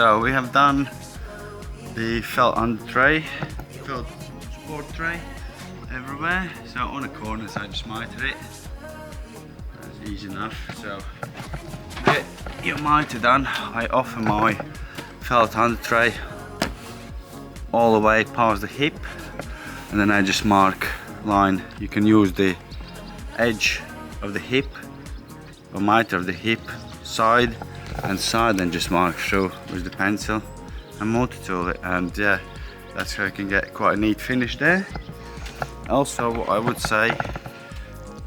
So we have done the felt on the tray, felt sport tray everywhere. So on the corners I just mitre it. That's easy enough. So get your mitre done, I offer my felt on the tray all the way past the hip, and then I just mark line. You can use the edge of the hip or mitre of the hip, side and side, and just mark through with the pencil and multi-tool it, and yeah, that's how you can get quite a neat finish there. Also, what I would say,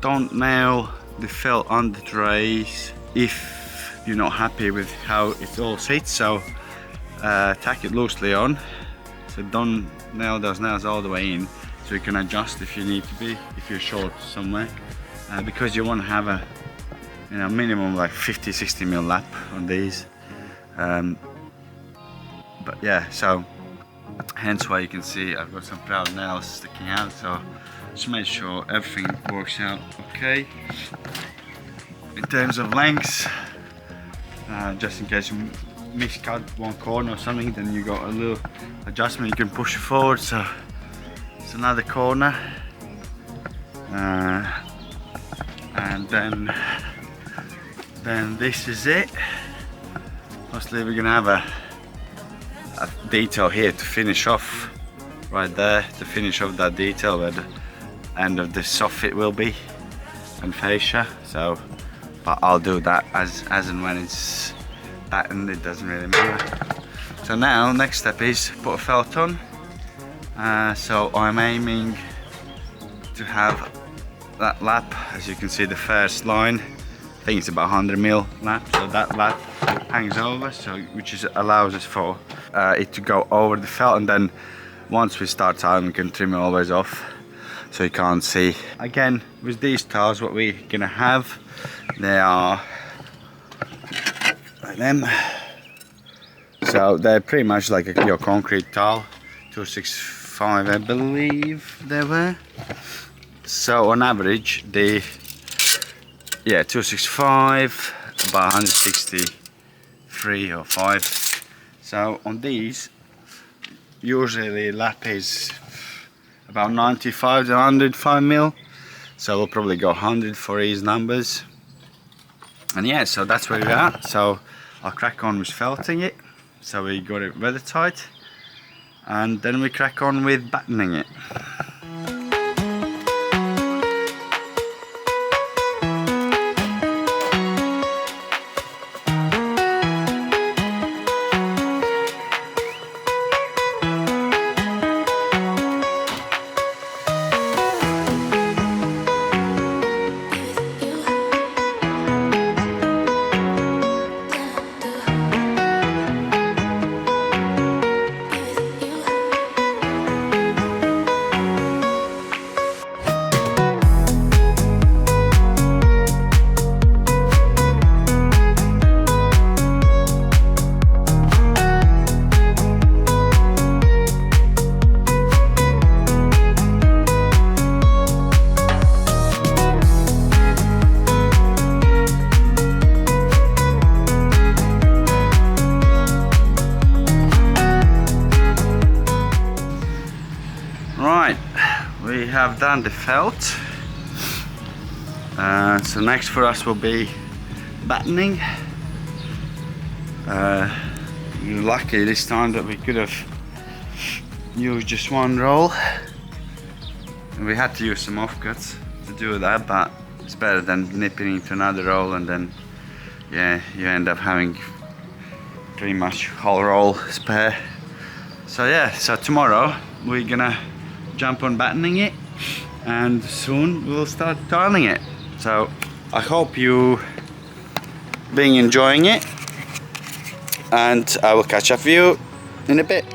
don't nail the felt on the trays if you're not happy with how it all sits, so tack it loosely on. So don't nail those nails all the way in, so you can adjust if you need to be, if you're short somewhere, because you want to have a minimum like 50-60 mil lap on these. But yeah, so hence why you can see I've got some proud nails sticking out, so just make sure everything works out okay. In terms of lengths, just in case you miscut one corner or something, then you got a little adjustment, you can push it forward. So it's another corner, and then this is it. Mostly we're gonna have a detail here to finish off, right there, to finish off that detail where the end of the soffit will be and fascia. So, but I'll do that as and when it's battened, it doesn't really matter. So now next step is put a felt on. So I'm aiming to have that lap, as you can see the first line, I think it's about 100 mil lap, so that lap hangs over, so which allows us for it to go over the felt, and then once we start tiling we can trim it always off so you can't see. Again, with these tiles what we're gonna have, they are like them, so they're pretty much like your concrete tile, 265 I believe they were. So on average the 265, about 163 or 5. So on these usually lap is about 95 to 105 mil, so we'll probably go 100 for these numbers. And yeah, so that's where we're at. So I'll crack on with felting it, so we got it weather tight, and then we crack on with battening it. Right, we have done the felt, so next for us will be battening. Lucky this time that we could have used just one roll. We had to use some offcuts to do that, but it's better than nipping into another roll and then yeah, you end up having pretty much whole roll spare. So yeah, so tomorrow we're gonna jump on battening it, and soon we'll start tiling it. So I hope you been enjoying it, and I will catch up with you in a bit.